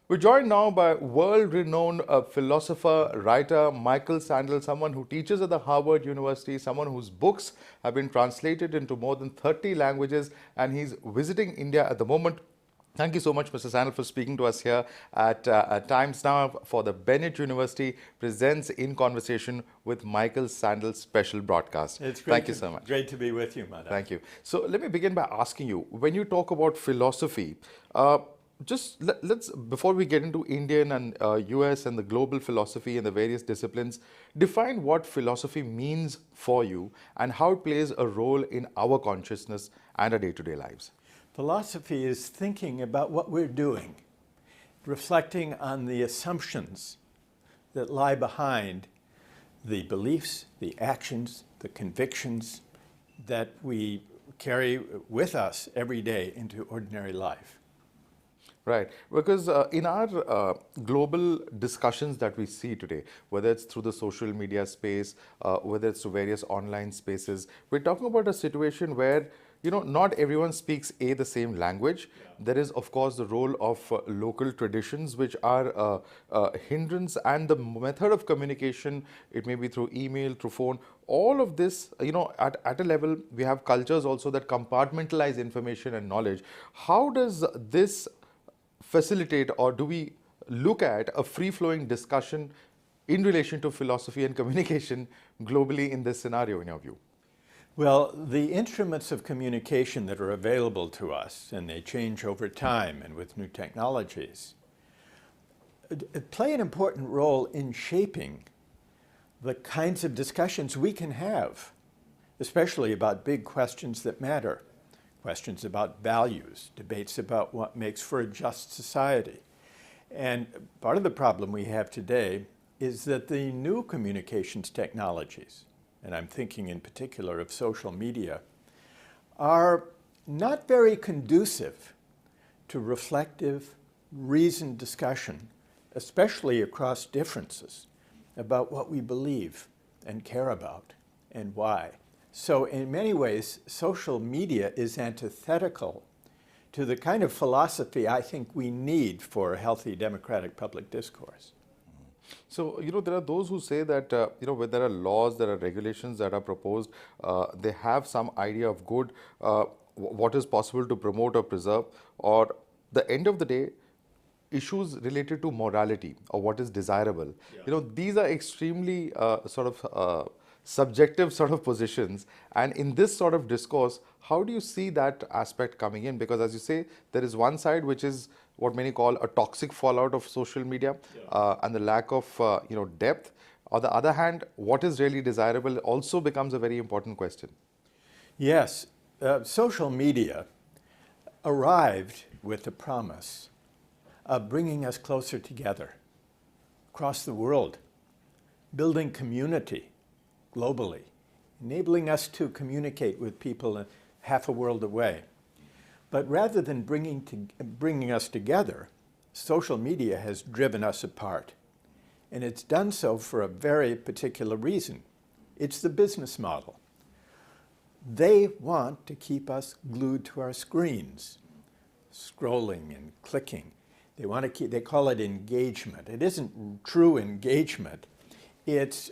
We're joined now by world-renowned philosopher, writer Michael Sandel, someone who teaches at the Harvard University, someone whose books have been translated into more than 30 languages, and he's visiting India at the moment. Thank you so much, Mr. Sandel, for speaking to us here at Times Now for the Bennett University presents In Conversation with Michael Sandel special broadcast. It's Thank you so much. Great to be with you, Madhav. Thank you. So let me begin by asking you, when you talk about philosophy, let's, before we get into Indian and US and the global philosophy and the various disciplines, define what philosophy means for you and how it plays a role in our consciousness and our day-to-day lives. Philosophy is thinking about what we're doing, reflecting on the assumptions that lie behind the beliefs, the actions, the convictions that we carry with us every day into ordinary life. Right, because in our global discussions that we see today, whether it's through the social media space, whether it's through various online spaces, we're talking about a situation where not everyone speaks the same language. Yeah. There is, of course, the role of local traditions, which are a hindrance, and the method of communication, it may be through email, through phone, all of this, at a level, we have cultures also that compartmentalize information and knowledge. How does this facilitate, or do we look at a free-flowing discussion in relation to philosophy and communication globally in this scenario, in your view? Well, the instruments of communication that are available to us, and they change over time and with new technologies, play an important role in shaping the kinds of discussions we can have, especially about big questions that matter, questions about values, debates about what makes for a just society. And part of the problem we have today is that the new communications technologies, and I'm thinking in particular of social media, are not very conducive to reflective, reasoned discussion, especially across differences about what we believe and care about and why. So in many ways, social media is antithetical to the kind of philosophy I think we need for a healthy democratic public discourse. So, there are those who say that, when there are laws, there are regulations that are proposed, they have some idea of good, what is possible to promote or preserve, or the end of the day, issues related to morality or what is desirable. Yeah. These are extremely subjective sort of positions. And in this sort of discourse, how do you see that aspect coming in? Because as you say, there is one side which is what many call a toxic fallout of social media, and the lack of depth. On the other hand, what is really desirable also becomes a very important question. Yes, social media arrived with the promise of bringing us closer together across the world, building community globally, enabling us to communicate with people half a world away. But rather than bringing us together, social media has driven us apart. And it's done so for a very particular reason. It's the business model. They want to keep us glued to our screens, scrolling and clicking. They call it engagement. It isn't true engagement. It's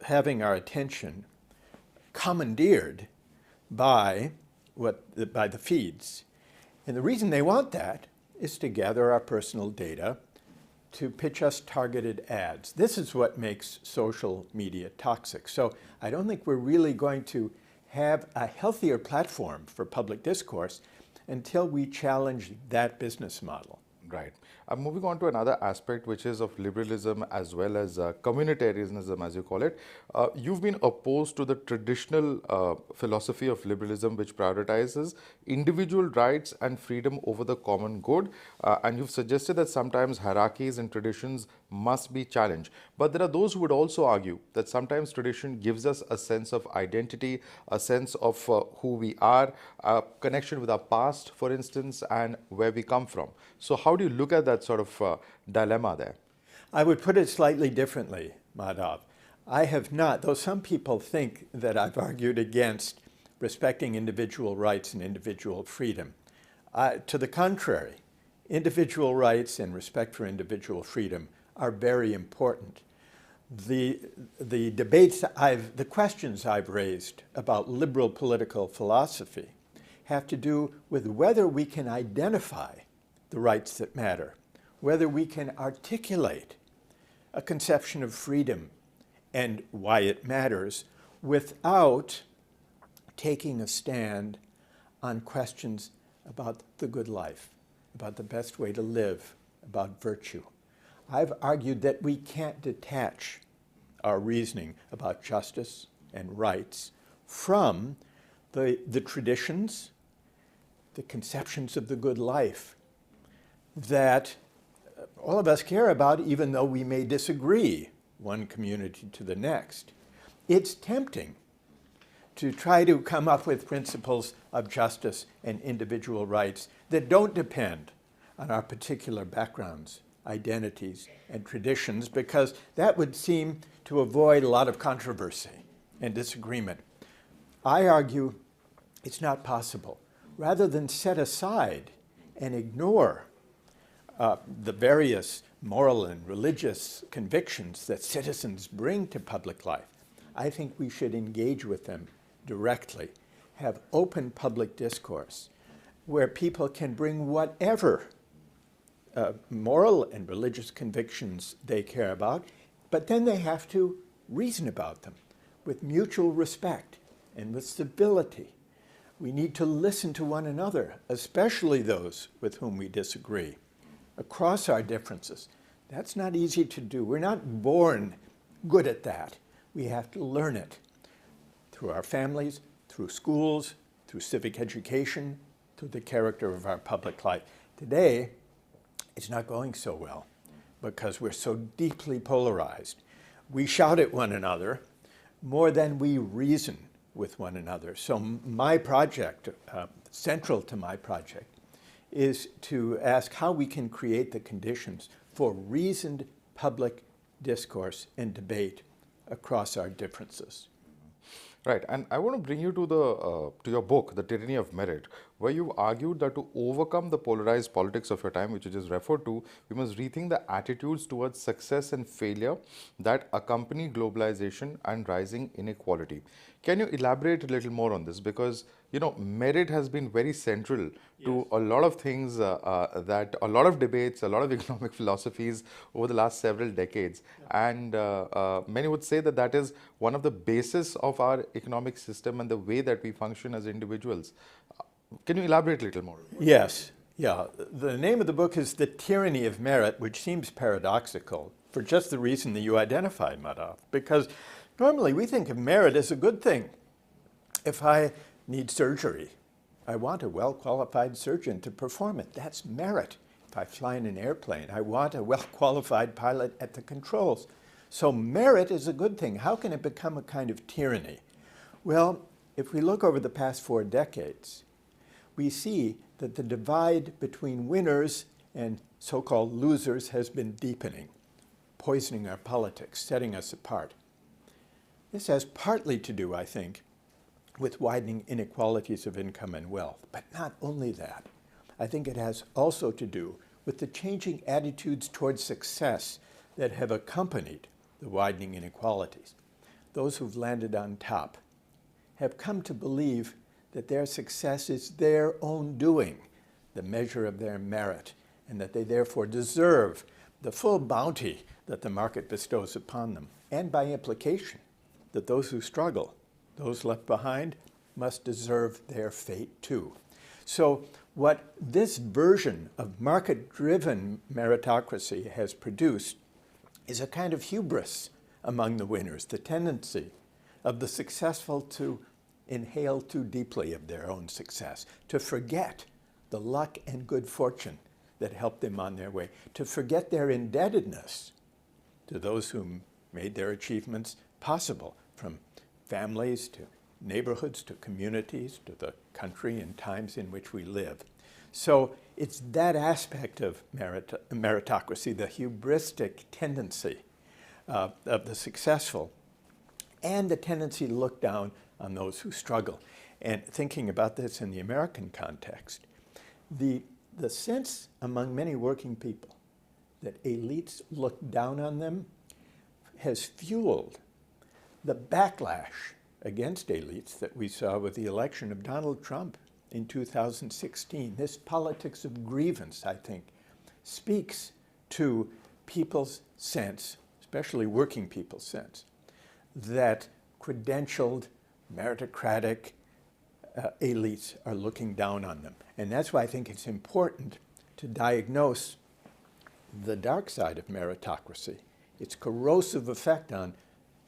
having our attention commandeered by the feeds. And the reason they want that is to gather our personal data to pitch us targeted ads. This is what makes social media toxic. So I don't think we're really going to have a healthier platform for public discourse until we challenge that business model. Right. I'm moving on to another aspect, which is of liberalism as well as communitarianism, as you call it. You've been opposed to the traditional philosophy of liberalism, which prioritizes individual rights and freedom over the common good. And you've suggested that sometimes hierarchies and traditions must be challenged. But there are those who would also argue that sometimes tradition gives us a sense of identity, a sense of who we are, a connection with our past, for instance, and where we come from. So how do you look at that sort of dilemma there? I would put it slightly differently, Madhav. I have not, though some people think that I've argued against respecting individual rights and individual freedom. To the contrary, individual rights and respect for individual freedom are very important. The the questions I've raised about liberal political philosophy have to do with whether we can identify the rights that matter, whether we can articulate a conception of freedom and why it matters without taking a stand on questions about the good life, about the best way to live, about virtue. I've argued that we can't detach our reasoning about justice and rights from the traditions, the conceptions of the good life that all of us care about, even though we may disagree one community to the next. It's tempting to try to come up with principles of justice and individual rights that don't depend on our particular backgrounds, identities, and traditions, because that would seem to avoid a lot of controversy and disagreement. I argue it's not possible. Rather than set aside and ignore the various moral and religious convictions that citizens bring to public life, I think we should engage with them directly, have open public discourse where people can bring whatever moral and religious convictions they care about, but then they have to reason about them with mutual respect and with civility. We need to listen to one another, especially those with whom we disagree, across our differences. That's not easy to do. We're not born good at that. We have to learn it through our families, through schools, through civic education, through the character of our public life. Today, it's not going so well because we're so deeply polarized. We shout at one another more than we reason with one another. So my project, central to my project, is to ask how we can create the conditions for reasoned public discourse and debate across our differences. Right, and I want to bring you to your book, The Tyranny of Merit, where you argued that to overcome the polarized politics of your time, which you just referred to, we must rethink the attitudes towards success and failure that accompany globalization and rising inequality. Can you elaborate a little more on this? Because, you know, merit has been very central to a lot of things that a lot of debates, a lot of economic philosophies over the last several decades. And many would say that that is one of the basis of our economic system and the way that we function as individuals. Can you elaborate a little more? Yes. Yeah. The name of the book is The Tyranny of Merit, which seems paradoxical for just the reason that you identified, Madhav. Because normally we think of merit as a good thing. If I need surgery, I want a well-qualified surgeon to perform it. That's merit. If I fly in an airplane, I want a well-qualified pilot at the controls. So merit is a good thing. How can it become a kind of tyranny? Well, if we look over the past 4 decades, we see that the divide between winners and so-called losers has been deepening, poisoning our politics, setting us apart. This has partly to do, I think, with widening inequalities of income and wealth. But not only that. I think it has also to do with the changing attitudes towards success that have accompanied the widening inequalities. Those who've landed on top have come to believe that their success is their own doing, the measure of their merit, and that they therefore deserve the full bounty that the market bestows upon them, and by implication, that those who struggle, those left behind, must deserve their fate too. So what this version of market-driven meritocracy has produced is a kind of hubris among the winners, the tendency of the successful to inhale too deeply of their own success, to forget the luck and good fortune that helped them on their way, to forget their indebtedness to those who made their achievements possible, from families to neighborhoods to communities to the country and times in which we live. So it's that aspect of meritocracy, the hubristic tendency of the successful, and the tendency to look down on those who struggle. And thinking about this in the American context, the the sense among many working people that elites look down on them has fueled the backlash against elites that we saw with the election of Donald Trump in 2016. This politics of grievance, I think, speaks to people's sense, especially working people's sense, that credentialed, meritocratic elites are looking down on them. And that's why I think it's important to diagnose the dark side of meritocracy, its corrosive effect on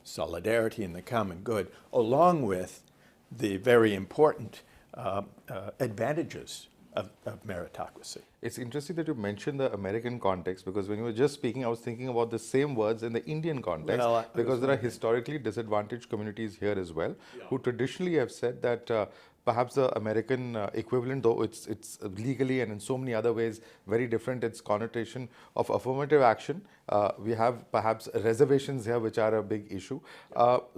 solidarity and the common good, along with the very important advantages of meritocracy. It's interesting that you mentioned the American context, because when you were just speaking, I was thinking about the same words in the Indian context, Well, because there are historically disadvantaged communities here as well, who traditionally have said that perhaps the American equivalent, though it's legally and in so many other ways very different, its connotation of affirmative action. We have perhaps reservations here, which are a big issue.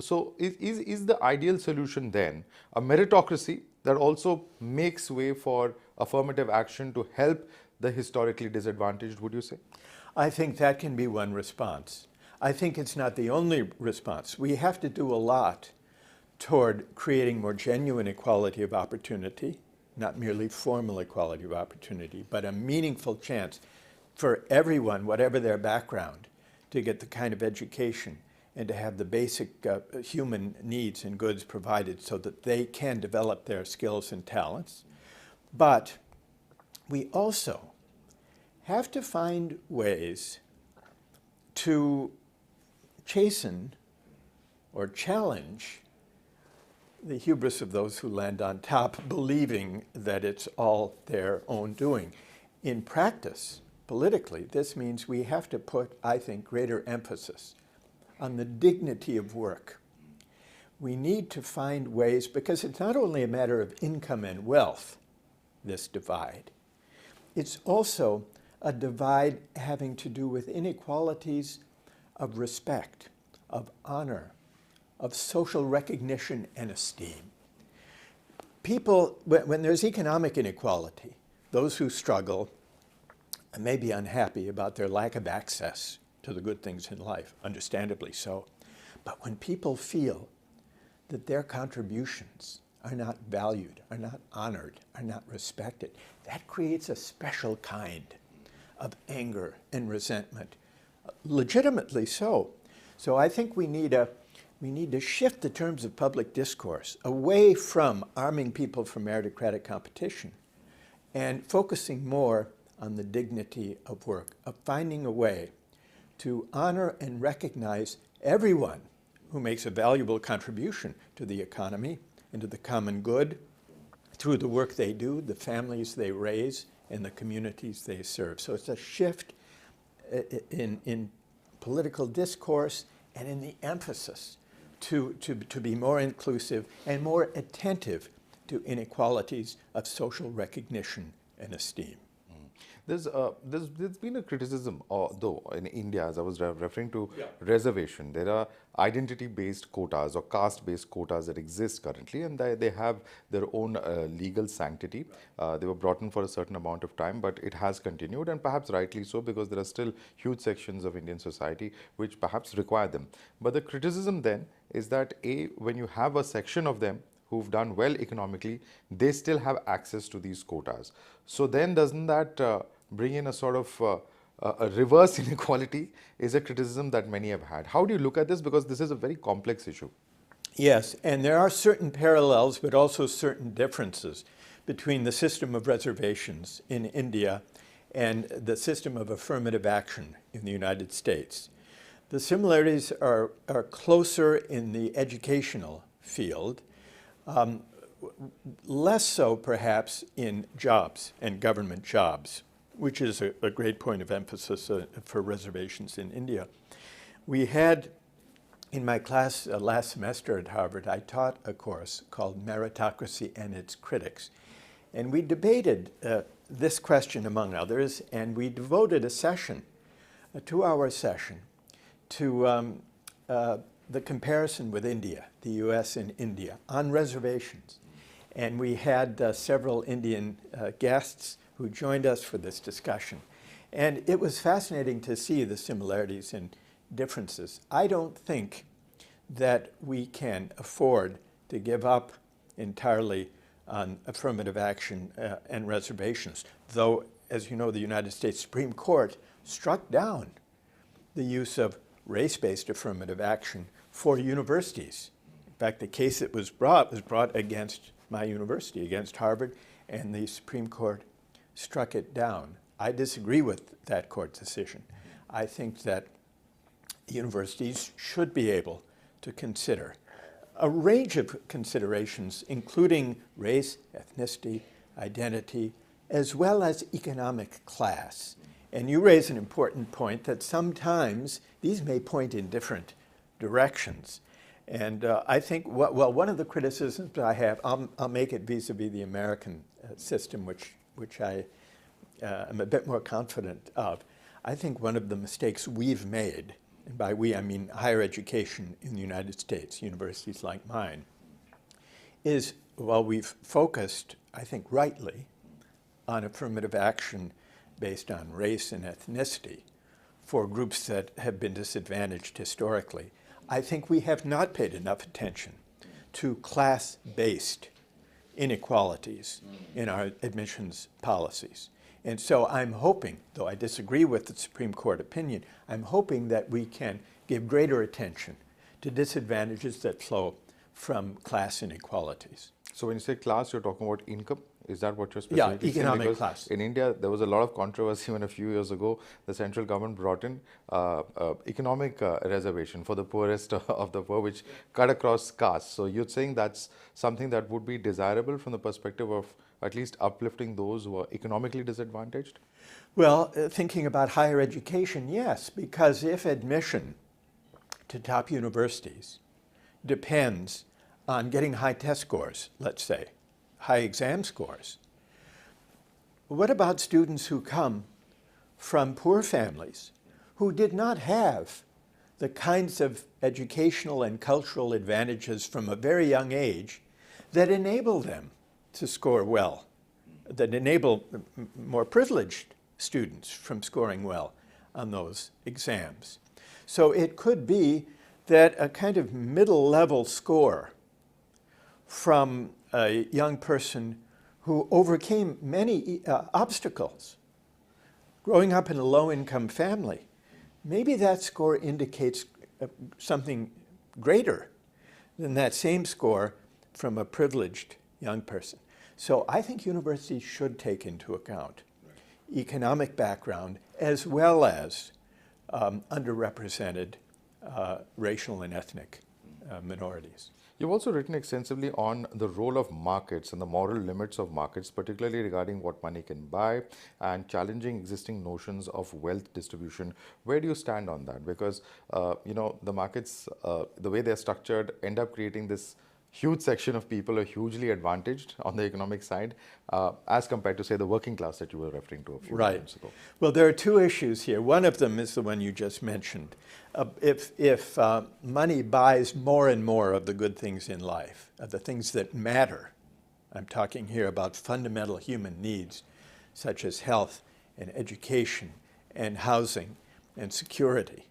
So is the ideal solution then a meritocracy that also makes way for affirmative action to help the historically disadvantaged, would you say? I think that can be one response. I think it's not the only response. We have to do a lot toward creating more genuine equality of opportunity, not merely formal equality of opportunity, but a meaningful chance for everyone, whatever their background, to get the kind of education and to have the basic human needs and goods provided so that they can develop their skills and talents. But we also have to find ways to chasten or challenge the hubris of those who land on top, believing that it's all their own doing. In practice, politically, this means we have to put, I think, greater emphasis on the dignity of work. We need to find ways, because it's not only a matter of income and wealth, this divide. It's also a divide having to do with inequalities of respect, of honor, of social recognition and esteem. People, when there's economic inequality, those who struggle may be unhappy about their lack of access to the good things in life, understandably so. But when people feel that their contributions are not valued, are not honored, are not respected, that creates a special kind of anger and resentment, legitimately so. So I think we need to shift the terms of public discourse away from arming people for meritocratic competition and focusing more on the dignity of work, of finding a way to honor and recognize everyone who makes a valuable contribution to the economy and to the common good through the work they do, the families they raise, and the communities they serve. So it's a shift in political discourse and in the emphasis to be more inclusive and more attentive to inequalities of social recognition and esteem. There's been a criticism, though, in India, as I was referring to reservation. There are identity-based quotas or caste-based quotas that exist currently, and they have their own legal sanctity. They were brought in for a certain amount of time, but it has continued, and perhaps rightly so, because there are still huge sections of Indian society which perhaps require them. But the criticism then is that, when you have a section of them who've done well economically, they still have access to these quotas. So then doesn't that bring in a sort of a reverse inequality, is a criticism that many have had. How do you look at this? Because this is a very complex issue. Yes, and there are certain parallels, but also certain differences between the system of reservations in India and the system of affirmative action in the United States. The similarities are closer in the educational field, less so perhaps in jobs and government jobs, which is a great point of emphasis for reservations in India. We had, in my class last semester at Harvard, I taught a course called Meritocracy and Its Critics. And we debated this question, among others, and we devoted a session, a 2-hour session, to the comparison with India, the US and India, on reservations. And we had several Indian guests who joined us for this discussion. And it was fascinating to see the similarities and differences. I don't think that we can afford to give up entirely on affirmative action and reservations, though, as you know, the United States Supreme Court struck down the use of race-based affirmative action for universities. In fact, the case that was brought against my university, against Harvard, and the Supreme Court struck it down. I disagree with that court decision. I think that universities should be able to consider a range of considerations, including race, ethnicity, identity, as well as economic class. And you raise an important point that sometimes these may point in different directions. And I think, well, one of the criticisms I have, I'll make it vis-a-vis the American system, which I am a bit more confident of. I think one of the mistakes we've made, and by we I mean higher education in the United States, universities like mine, is while we've focused, I think rightly, on affirmative action based on race and ethnicity for groups that have been disadvantaged historically, I think we have not paid enough attention to class-based inequalities in our admissions policies. And so I'm hoping, though I disagree with the Supreme Court opinion, I'm hoping that we can give greater attention to disadvantages that flow from class inequalities. So when you say class, you're talking about income? Is that what you're specifically saying? Yeah, economic Because class. in India, there was a lot of controversy when a few years ago, the central government brought in economic reservation for the poorest of the poor, which cut across castes. So you're saying that's something that would be desirable from the perspective of at least uplifting those who are economically disadvantaged? Well, thinking about higher education, yes, because if admission to top universities depends on getting high test scores, let's say, high exam scores, what about students who come from poor families who did not have the kinds of educational and cultural advantages from a very young age that enable them to score well, that enable more privileged students from scoring well on those exams? So it could be that a kind of middle-level score from a young person who overcame many obstacles, growing up in a low-income family, maybe that score indicates something greater than that same score from a privileged young person. So I think universities should take into account economic background as well as underrepresented racial and ethnic minorities. You've also written extensively on the role of markets and the moral limits of markets, particularly regarding what money can buy and challenging existing notions of wealth distribution. Where do you stand on that? Because, the markets, the way they're structured, end up creating this huge section of people are hugely advantaged on the economic side as compared to, say, the working class that you were referring to a few moments ago. Well, there are two issues here. One of them is the one you just mentioned. If money buys more and more of the good things in life, of the things that matter, I'm talking here about fundamental human needs such as health and education and housing and security.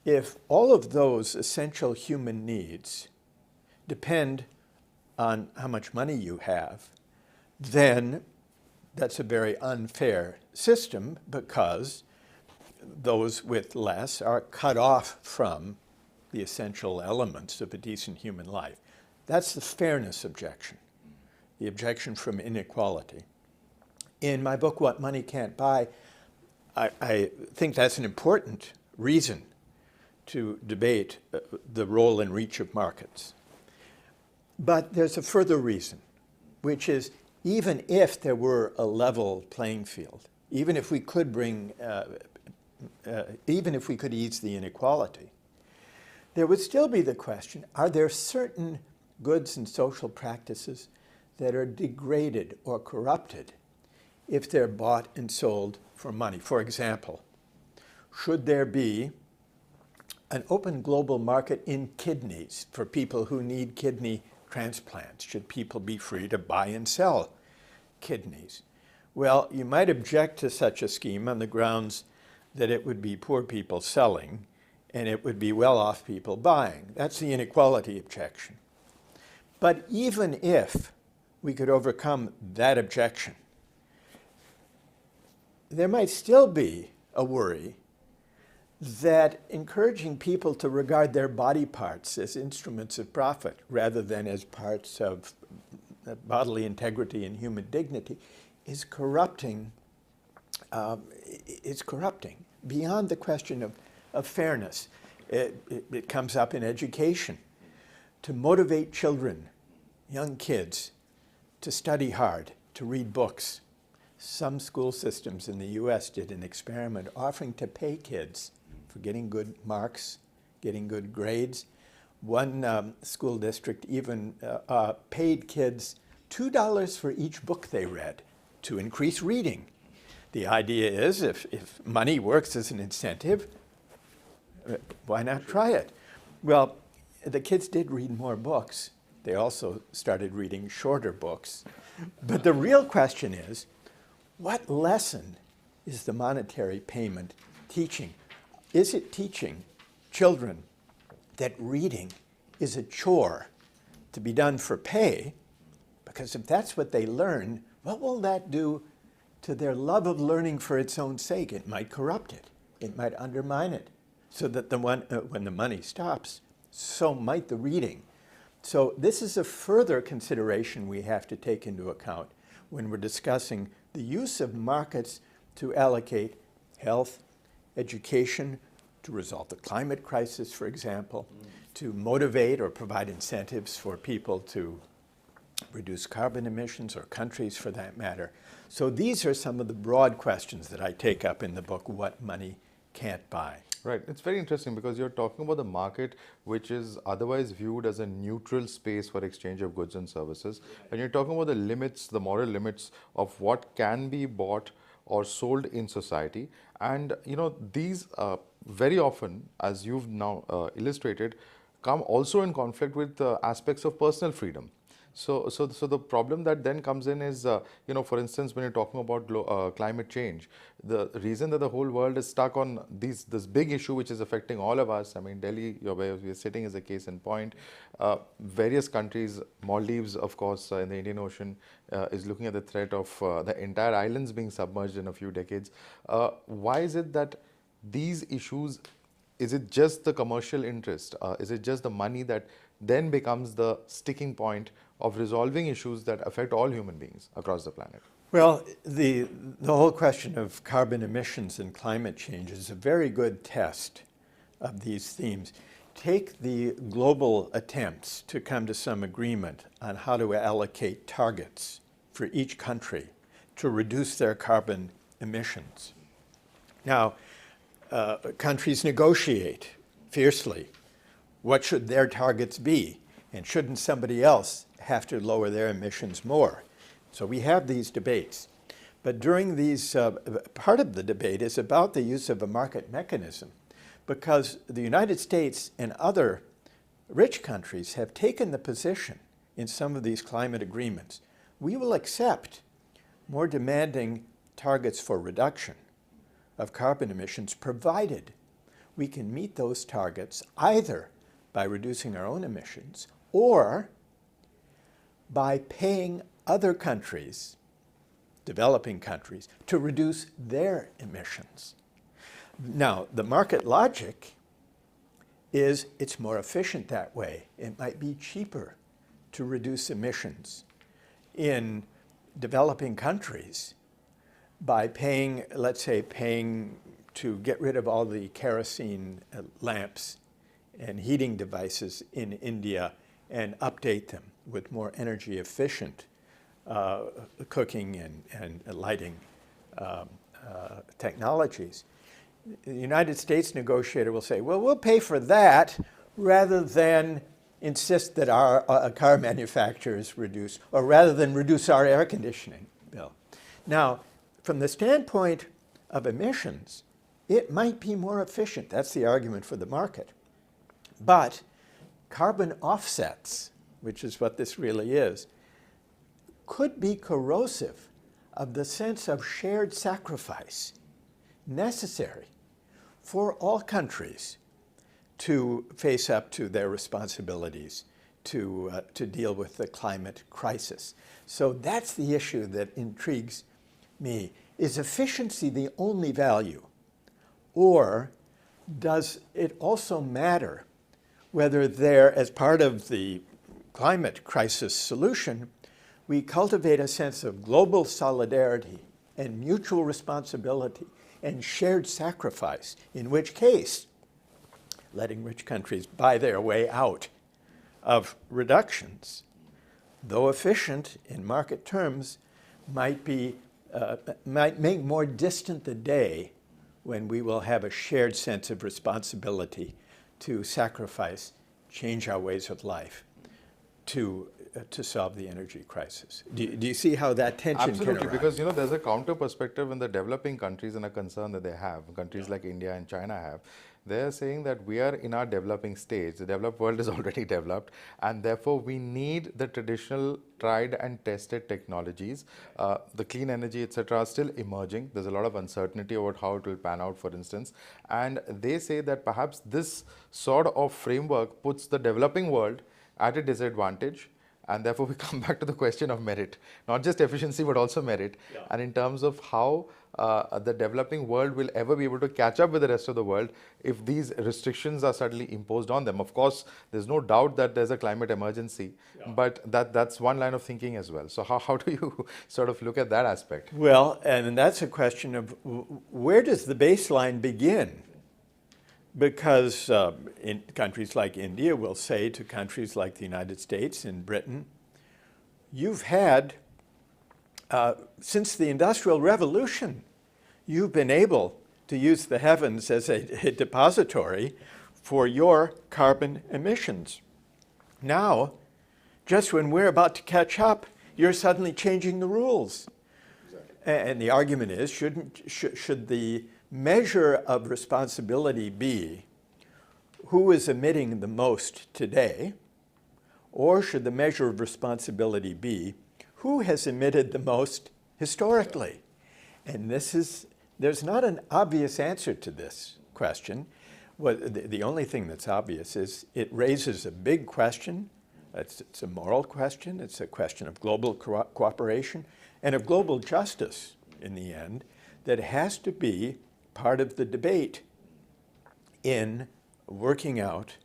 If all of those essential human needs depend on how much money you have, then that's a very unfair system because those with less are cut off from the essential elements of a decent human life. That's the fairness objection, the objection from inequality. In my book, What Money Can't Buy, I think that's an important reason to debate the role and reach of markets. But there's a further reason, which is even if there were a level playing field, even if we could ease the inequality, there would still be the question, are there certain goods and social practices that are degraded or corrupted if they're bought and sold for money? For example, should there be an open global market in kidneys for people who need kidney transplants? Should people be free to buy and sell kidneys? Well, you might object to such a scheme on the grounds that it would be poor people selling and it would be well-off people buying. That's the inequality objection. But even if we could overcome that objection, there might still be a worry that encouraging people to regard their body parts as instruments of profit rather than as parts of bodily integrity and human dignity is corrupting. It's corrupting beyond the question of fairness. It comes up in education to motivate children, young kids, to study hard, to read books. Some school systems in the US did an experiment offering to pay kids for getting good marks, getting good grades. One school district even paid kids $2 for each book they read to increase reading. The idea is if money works as an incentive, why not try it? Well, the kids did read more books. They also started reading shorter books. But the real question is, what lesson is the monetary payment teaching? Is it teaching children that reading is a chore to be done for pay? Because if that's what they learn, what will that do to their love of learning for its own sake? It might corrupt it. It might undermine it. So that when the money stops, so might the reading. So this is a further consideration we have to take into account when we're discussing the use of markets to allocate health, education, to resolve the climate crisis, for example, to motivate or provide incentives for people to reduce carbon emissions, or countries for that matter. So these are some of the broad questions that I take up in the book, What Money Can't Buy. Right. It's very interesting because you're talking about the market, which is otherwise viewed as a neutral space for exchange of goods and services. And you're talking about the limits, the moral limits of what can be bought or sold in society. And, these very often, as you've now illustrated, come also in conflict with aspects of personal freedom. So the problem that then comes in is, for instance, when you're talking about climate change, the reason that the whole world is stuck on this big issue which is affecting all of us. I mean, Delhi, where we're sitting, is a case in point. Various countries, Maldives, of course, in the Indian Ocean, is looking at the threat of the entire islands being submerged in a few decades. Why is it that these issues, is it just the commercial interest? Is it just the money that then becomes the sticking point of resolving issues that affect all human beings across the planet? Well, the whole question of carbon emissions and climate change is a very good test of these themes. Take the global attempts to come to some agreement on how to allocate targets for each country to reduce their carbon emissions. Now, countries negotiate fiercely. What should their targets be? And shouldn't somebody else have to lower their emissions more? So we have these debates. But during these, part of the debate is about the use of a market mechanism, because the United States and other rich countries have taken the position in some of these climate agreements. We will accept more demanding targets for reduction of carbon emissions, provided we can meet those targets either by reducing our own emissions or by paying other countries, developing countries, to reduce their emissions. Now, the market logic is it's more efficient that way. It might be cheaper to reduce emissions in developing countries by paying, let's say, paying to get rid of all the kerosene lamps and heating devices in India and update them with more energy efficient cooking and lighting technologies. The United States negotiator will say, well, we'll pay for that rather than insist that our car manufacturers reduce, or rather than reduce our air conditioning bill. Now, from the standpoint of emissions, it might be more efficient. That's the argument for the market. But carbon offsets, which is what this really is, could be corrosive of the sense of shared sacrifice necessary for all countries to face up to their responsibilities to deal with the climate crisis. So that's the issue that intrigues me. Is efficiency the only value? Or does it also matter whether there, as part of the climate crisis solution, we cultivate a sense of global solidarity and mutual responsibility and shared sacrifice, in which case letting rich countries buy their way out of reductions, though efficient in market terms, might make more distant the day when we will have a shared sense of responsibility to sacrifice, change our ways of life to solve the energy crisis. Do you see how that tension Absolutely, can arise? because there's a counter perspective in the developing countries and a concern that they have. Countries like India and China have. They're saying that we are in our developing stage. The developed world is already developed, and therefore we need the traditional tried and tested technologies. The clean energy, etc., are still emerging. There's a lot of uncertainty about how it will pan out, for instance. And they say that perhaps this sort of framework puts the developing world at a disadvantage. And therefore, we come back to the question of merit, not just efficiency, but also merit. Yeah. And in terms of how the developing world will ever be able to catch up with the rest of the world if these restrictions are suddenly imposed on them. Of course, there's no doubt that there's a climate emergency, but that's one line of thinking as well. So how do you sort of look at that aspect? Well, and that's a question of where does the baseline begin? Because in countries like India will say to countries like the United States and Britain, you've had, since the Industrial Revolution, you've been able to use the heavens as a depository for your carbon emissions. Now, just when we're about to catch up, you're suddenly changing the rules. Exactly. And the argument is, should the measure of responsibility be who is emitting the most today, or should the measure of responsibility be who has emitted the most historically? And there's not an obvious answer to this question. Well, the only thing that's obvious is it raises a big question. It's a moral question. It's a question of global cooperation and of global justice in the end that has to be part of the debate in working out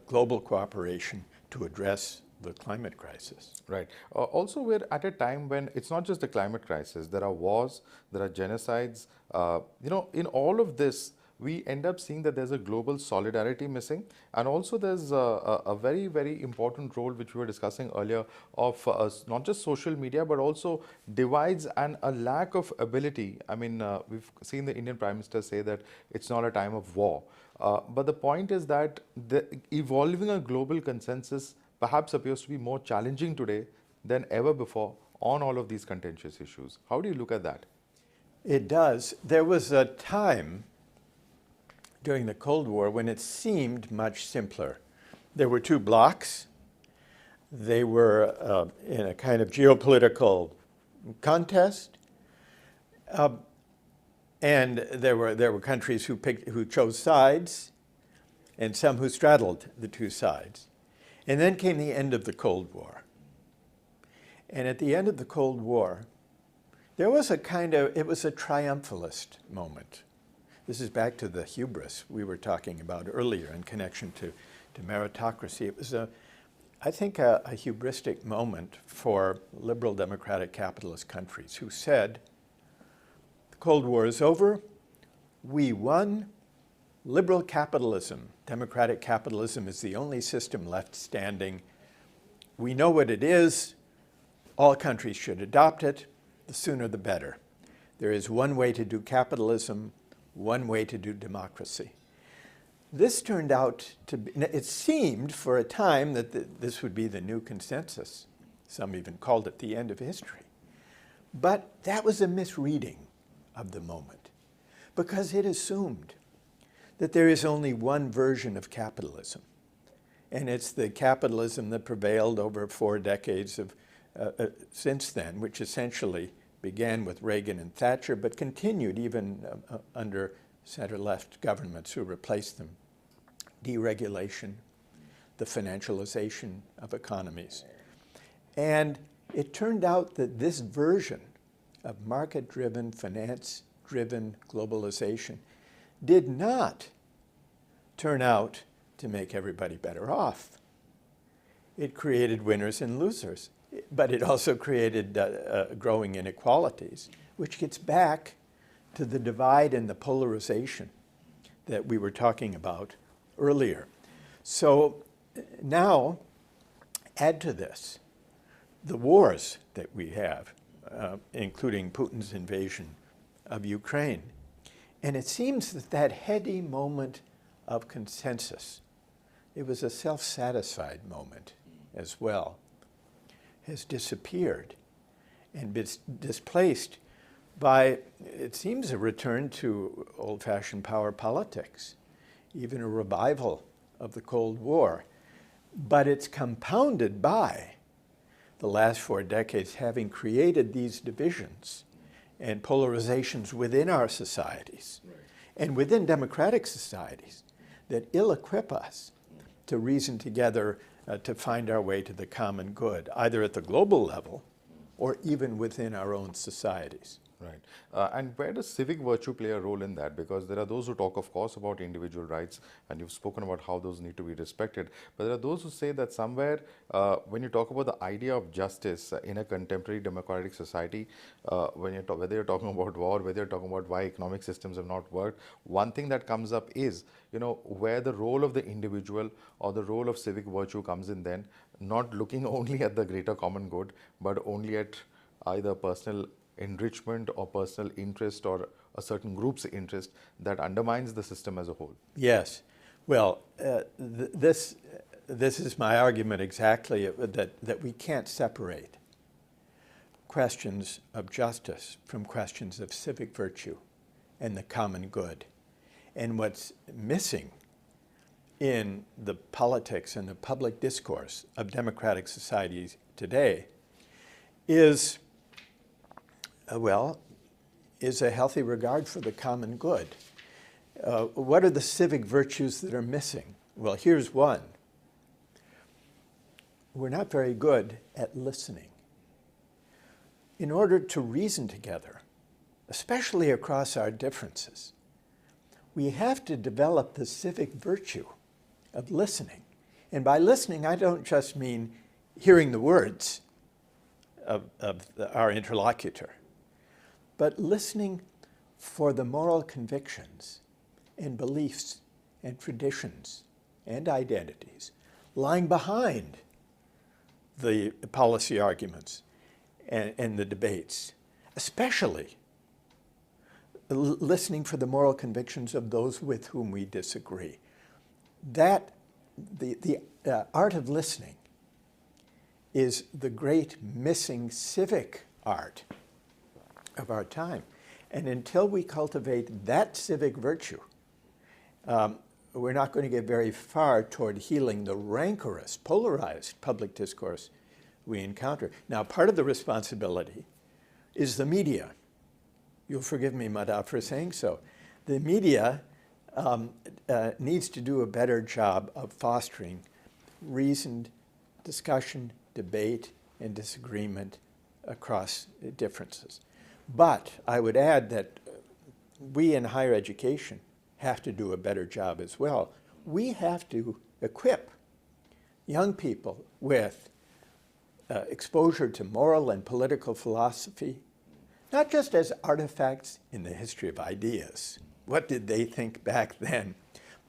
global cooperation to address the climate crisis. Right. Also, we're at a time when it's not just the climate crisis. There are wars, there are genocides. In all of this, we end up seeing that there's a global solidarity missing. And also there's a very, very important role, which we were discussing earlier, of not just social media, but also divides and a lack of ability. I mean, we've seen the Indian Prime Minister say that it's not a time of war. But the point is that evolving a global consensus perhaps appears to be more challenging today than ever before on all of these contentious issues. How do you look at that? It does. There was a time during the Cold War when it seemed much simpler. There were two blocs. They were in a kind of geopolitical contest. And there were countries who chose sides and some who straddled the two sides. And then came the end of the Cold War. And at the end of the Cold War, there was it was a triumphalist moment. This is back to the hubris we were talking about earlier in connection to meritocracy. It was, I think, a hubristic moment for liberal democratic capitalist countries who said, the Cold War is over, we won, liberal capitalism, democratic capitalism is the only system left standing. We know what it is, all countries should adopt it, the sooner the better. There is one way to do capitalism, one way to do democracy. This turned out to be, it seemed for a time that this would be the new consensus. Some even called it the end of history. But that was a misreading of the moment, because it assumed that there is only one version of capitalism. And it's the capitalism that prevailed over 4 decades of since then, which essentially began with Reagan and Thatcher, but continued even under center-left governments who replaced them. Deregulation, the financialization of economies. And it turned out that this version of market-driven, finance-driven globalization did not turn out to make everybody better off. It created winners and losers, but it also created growing inequalities, which gets back to the divide and the polarization that we were talking about earlier. So now, add to this the wars that we have, including Putin's invasion of Ukraine. And it seems that that heady moment of consensus, it was a self-satisfied moment as well, has disappeared and been displaced by, it seems, a return to old-fashioned power politics, even a revival of the Cold War. But it's compounded by the last 4 decades having created these divisions and polarizations within our societies and within democratic societies that ill-equip us to reason together to find our way to the common good, either at the global level or even within our own societies. Right. And where does civic virtue play a role in that? Because there are those who talk, of course, about individual rights, and you've spoken about how those need to be respected. But there are those who say that somewhere, when you talk about the idea of justice in a contemporary democratic society, whether you're talking about war, whether you're talking about why economic systems have not worked, one thing that comes up is, where the role of the individual or the role of civic virtue comes in then, not looking only at the greater common good, but only at either personal enrichment or personal interest or a certain group's interest that undermines the system as a whole. Yes. Well, this is my argument exactly, that we can't separate questions of justice from questions of civic virtue and the common good. And what's missing in the politics and the public discourse of democratic societies today is a healthy regard for the common good. What are the civic virtues that are missing? Well, here's one. We're not very good at listening. In order to reason together, especially across our differences, we have to develop the civic virtue of listening. And by listening, I don't just mean hearing the words of our interlocutor, but listening for the moral convictions and beliefs and traditions and identities lying behind the policy arguments and the debates, especially listening for the moral convictions of those with whom we disagree. That the art of listening is the great missing civic art of our time. And until we cultivate that civic virtue, we're not going to get very far toward healing the rancorous, polarized public discourse we encounter. Now, part of the responsibility is the media. You'll forgive me, Madhav, for saying so. The media needs to do a better job of fostering reasoned discussion, debate, and disagreement across differences. But I would add that we in higher education have to do a better job as well. We have to equip young people with exposure to moral and political philosophy, not just as artifacts in the history of ideas. What did they think back then?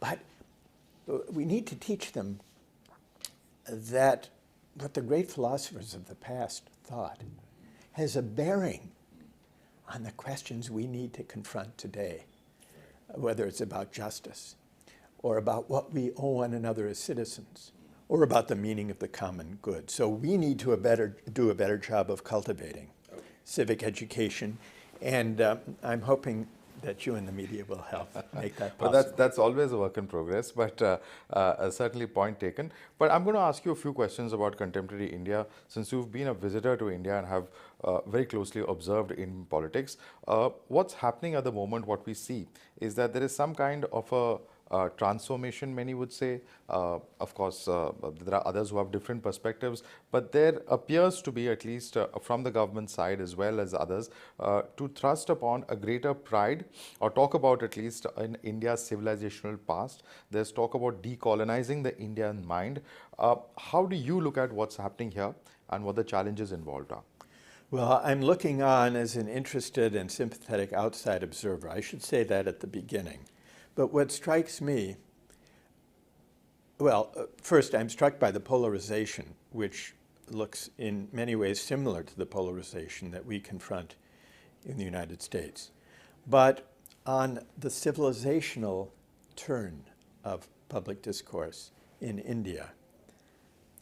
But we need to teach them that what the great philosophers of the past thought has a bearing on the questions we need to confront today, whether it's about justice or about what we owe one another as citizens or about the meaning of the common good. So we need to do a better job of cultivating civic education, and I'm hoping that you and the media will help make that Well, possible. that's always a work in progress, but certainly point taken. But I'm going to ask you a few questions about contemporary India, since you've been a visitor to India and have very closely observed in politics. What's happening at the moment, what we see, is that there is some kind of a transformation, many would say. Of course, there are others who have different perspectives, but there appears to be, at least from the government side as well as others, to thrust upon a greater pride or talk about, at least in India's civilizational past. There's talk about decolonizing the Indian mind. How do you look at what's happening here and what the challenges involved are? Well, I'm looking on as an interested and sympathetic outside observer. I should say that at the beginning. But what strikes me, first, I'm struck by the polarization, which looks in many ways similar to the polarization that we confront in the United States. But on the civilizational turn of public discourse in India,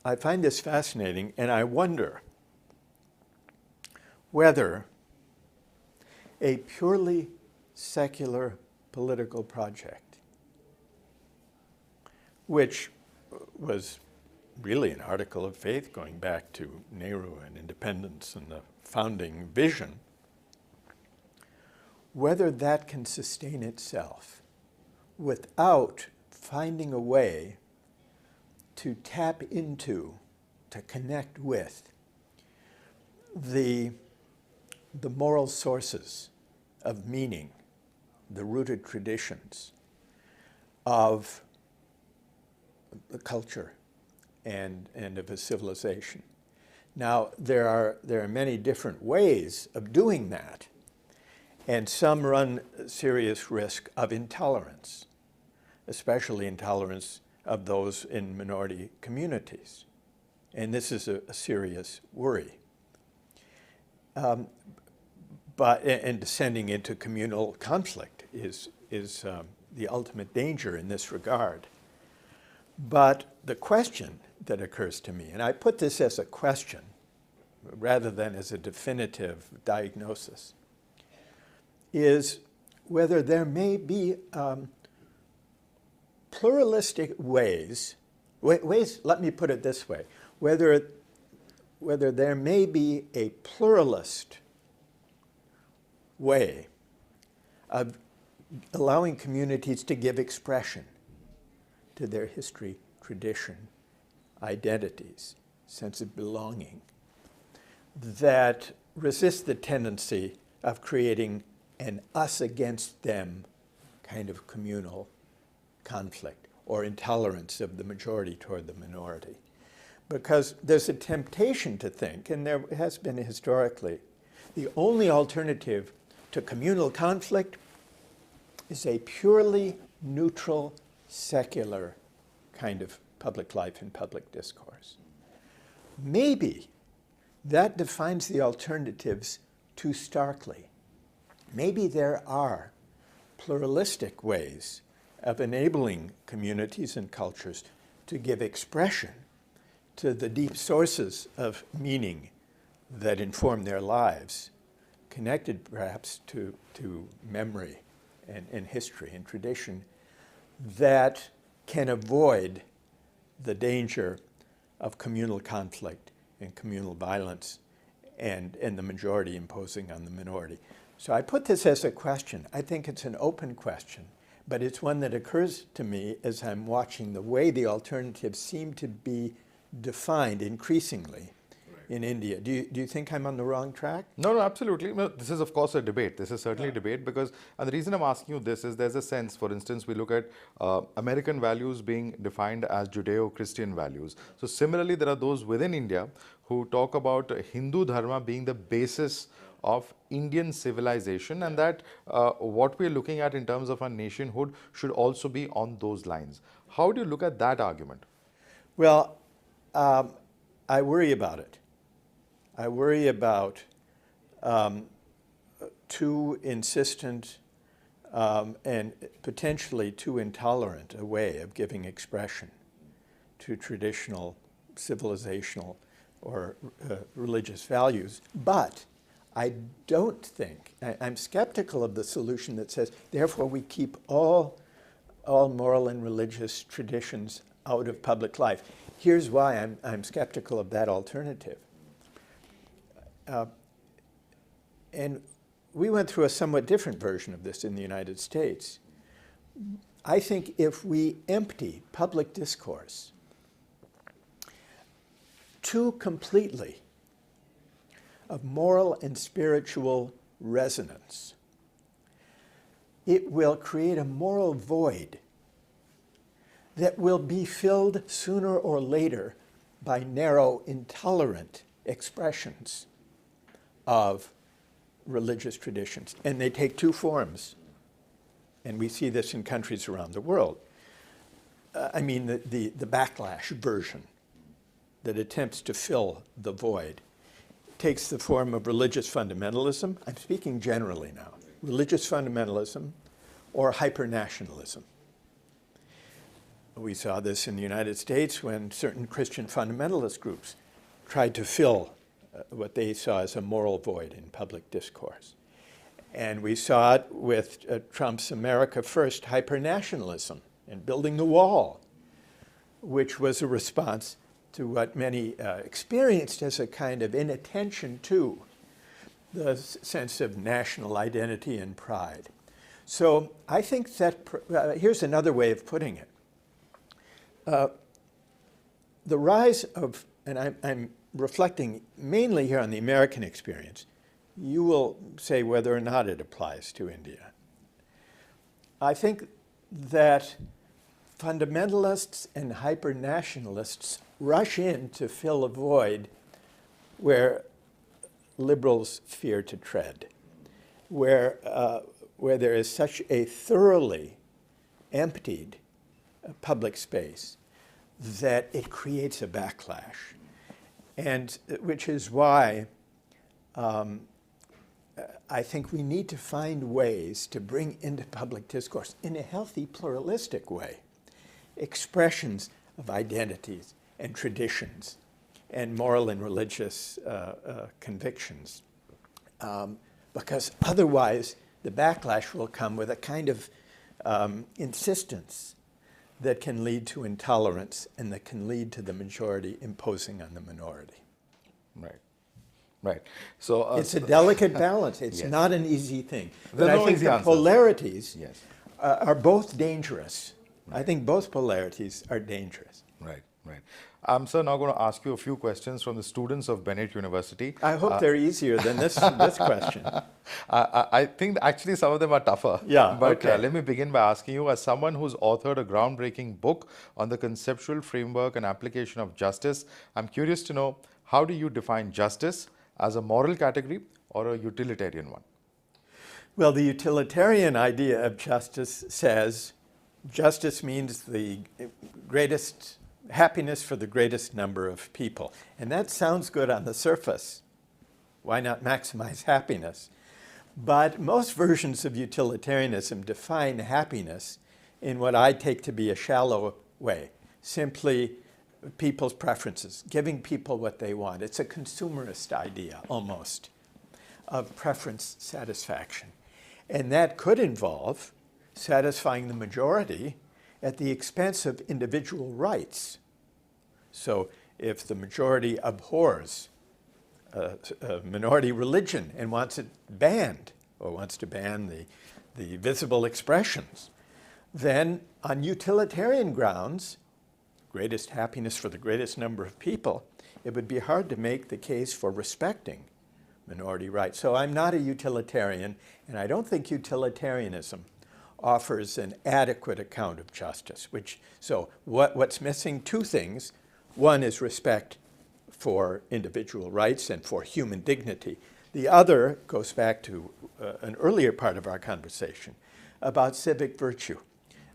I find this fascinating, and I wonder whether a purely secular political project, which was really an article of faith going back to Nehru and independence and the founding vision, whether that can sustain itself without finding a way to tap into, to connect with the moral sources of meaning, the rooted traditions of the culture and of a civilization. Now, there are many different ways of doing that, and some run serious risk of intolerance, especially intolerance of those in minority communities. And this is a serious worry. And descending into communal conflict is the ultimate danger in this regard. But the question that occurs to me, and I put this as a question rather than as a definitive diagnosis, is whether there may be pluralistic ways, let me put it this way, whether there may be a pluralist way of allowing communities to give expression to their history, tradition, identities, sense of belonging, that resist the tendency of creating an us against them kind of communal conflict or intolerance of the majority toward the minority. Because there's a temptation to think, and there has been historically, the only alternative to communal conflict is a purely neutral, secular kind of public life and public discourse. Maybe that defines the alternatives too starkly. Maybe there are pluralistic ways of enabling communities and cultures to give expression to the deep sources of meaning that inform their lives, connected perhaps to memory and history and tradition, that can avoid the danger of communal conflict and communal violence and the majority imposing on the minority. So I put this as a question. I think it's an open question, but it's one that occurs to me as I'm watching the way the alternatives seem to be defined increasingly in India. Do you think I'm on the wrong track? No, absolutely. No, this is, of course, a debate. This is certainly a debate because, and the reason I'm asking you this is there's a sense, for instance, we look at American values being defined as Judeo-Christian values. So similarly, there are those within India who talk about Hindu Dharma being the basis of Indian civilization, and that what we're looking at in terms of our nationhood should also be on those lines. How do you look at that argument? Well, I worry about it. I worry about too insistent and potentially too intolerant a way of giving expression to traditional civilizational or religious values. But I don't think, I'm skeptical of the solution that says, therefore we keep all moral and religious traditions out of public life. Here's why I'm skeptical of that alternative. And we went through a somewhat different version of this in the United States. I think if we empty public discourse too completely of moral and spiritual resonance, it will create a moral void that will be filled sooner or later by narrow, intolerant expressions of religious traditions. And they take two forms. And we see this in countries around the world. The backlash version that attempts to fill the void takes the form of religious fundamentalism. I'm speaking generally now. Religious fundamentalism or hyper-nationalism. We saw this in the United States when certain Christian fundamentalist groups tried to fill what they saw as a moral void in public discourse. And we saw it with Trump's America First hyper-nationalism and building the wall, which was a response to what many experienced as a kind of inattention to the sense of national identity and pride. So I think that, here's another way of putting it. The rise of, and I'm reflecting mainly here on the American experience, you will say whether or not it applies to India. I think that fundamentalists and hyper-nationalists rush in to fill a void where liberals fear to tread, where there is such a thoroughly emptied public space that it creates a backlash, and which is why I think we need to find ways to bring into public discourse, in a healthy, pluralistic way, expressions of identities and traditions and moral and religious convictions. Because otherwise, the backlash will come with a kind of insistence that can lead to intolerance and that can lead to the majority imposing on the minority. Right. Right. So it's a delicate balance. It's yes. not an easy thing. There's But no I think easy the answers. polarities Yes. Are both dangerous. Right. I think both polarities are dangerous. Right, right. I'm sir now going to ask you a few questions from the students of Bennett University. I hope they're easier than this question. I think actually some of them are tougher. Yeah, But okay. let me begin by asking you, as someone who's authored a groundbreaking book on the conceptual framework and application of justice, I'm curious to know, how do you define justice as a moral category or a utilitarian one? Well, the utilitarian idea of justice says justice means the greatest happiness for the greatest number of people. And that sounds good on the surface. Why not maximize happiness? But most versions of utilitarianism define happiness in what I take to be a shallow way, simply people's preferences, giving people what they want. It's a consumerist idea, almost, of preference satisfaction. And that could involve satisfying the majority at the expense of individual rights. So if the majority abhors a minority religion and wants it banned, or wants to ban the visible expressions, then on utilitarian grounds, greatest happiness for the greatest number of people, it would be hard to make the case for respecting minority rights. So I'm not a utilitarian, and I don't think utilitarianism offers an adequate account of justice. So what's missing? Two things. One is respect for individual rights and for human dignity. The other goes back to an earlier part of our conversation about civic virtue,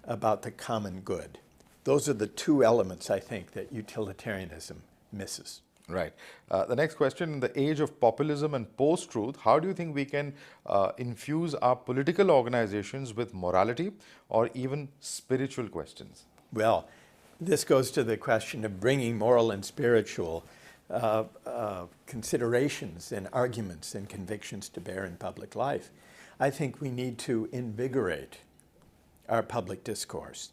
about the common good. Those are the two elements, I think, that utilitarianism misses. Right. The next question, in the age of populism and post-truth, how do you think we can infuse our political organizations with morality or even spiritual questions? Well, this goes to the question of bringing moral and spiritual considerations and arguments and convictions to bear in public life. I think we need to invigorate our public discourse.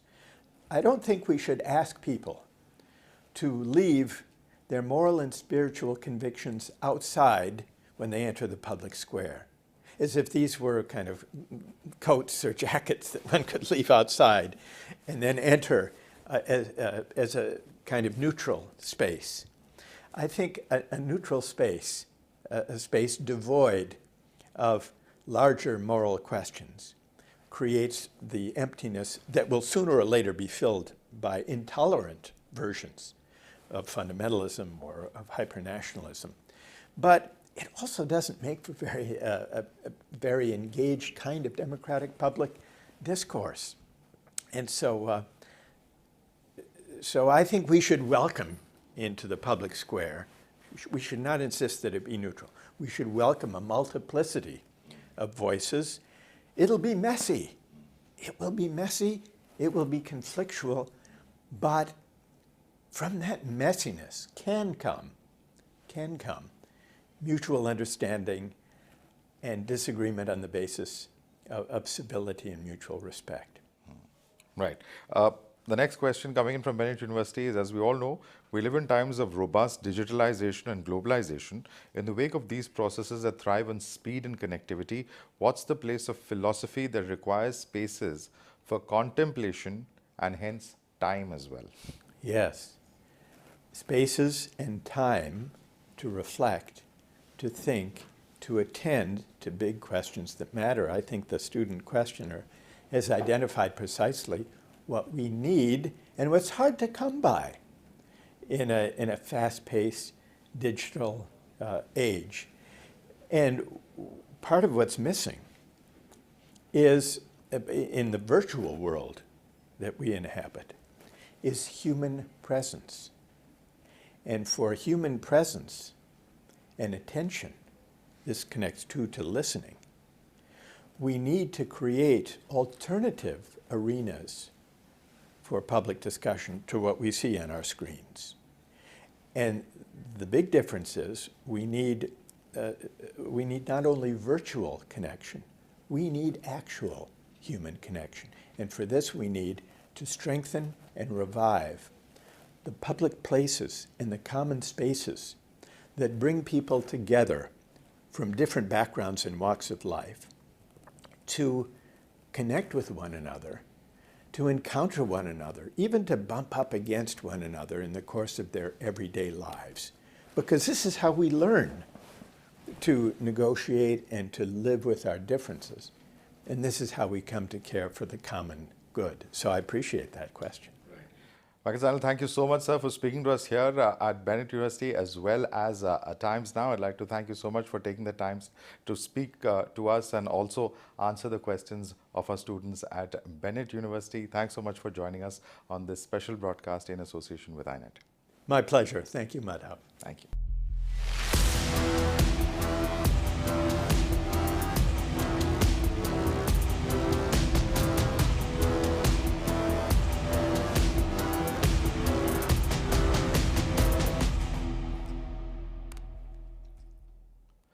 I don't think we should ask people to leave their moral and spiritual convictions outside when they enter the public square, as if these were kind of coats or jackets that one could leave outside and then enter as a kind of neutral space. I think a neutral space, a space devoid of larger moral questions, creates the emptiness that will sooner or later be filled by intolerant versions of fundamentalism or of hypernationalism. But it also doesn't make for a very engaged kind of democratic public discourse. And so I think we should welcome into the public square, we should not insist that it be neutral. We should welcome a multiplicity of voices. It'll be messy. It will be messy. It will be conflictual. But from that messiness can come mutual understanding and disagreement on the basis of civility and mutual respect. Right. The next question coming in from Bennett University is, as we all know, we live in times of robust digitalization and globalization. In the wake of these processes that thrive on speed and connectivity, what's the place of philosophy that requires spaces for contemplation and hence time as well? Yes. Spaces and time to reflect, to think, to attend to big questions that matter. I think the student questioner has identified precisely what we need and what's hard to come by in a fast-paced digital age. And part of what's missing is, in the virtual world that we inhabit, is human presence. And for human presence and attention, this connects too to listening, we need to create alternative arenas for public discussion to what we see on our screens. And the big difference is we need not only virtual connection, we need actual human connection. And for this we need to strengthen and revive the public places and the common spaces that bring people together from different backgrounds and walks of life to connect with one another, to encounter one another, even to bump up against one another in the course of their everyday lives. Because this is how we learn to negotiate and to live with our differences. And this is how we come to care for the common good. So I appreciate that question. Michael Sandel, thank you so much, sir, for speaking to us here at Bennett University as well as at Times Now. I'd like to thank you so much for taking the time to speak to us and also answer the questions of our students at Bennett University. Thanks so much for joining us on this special broadcast in association with INET. My pleasure. Thank you, Madhav. Thank you.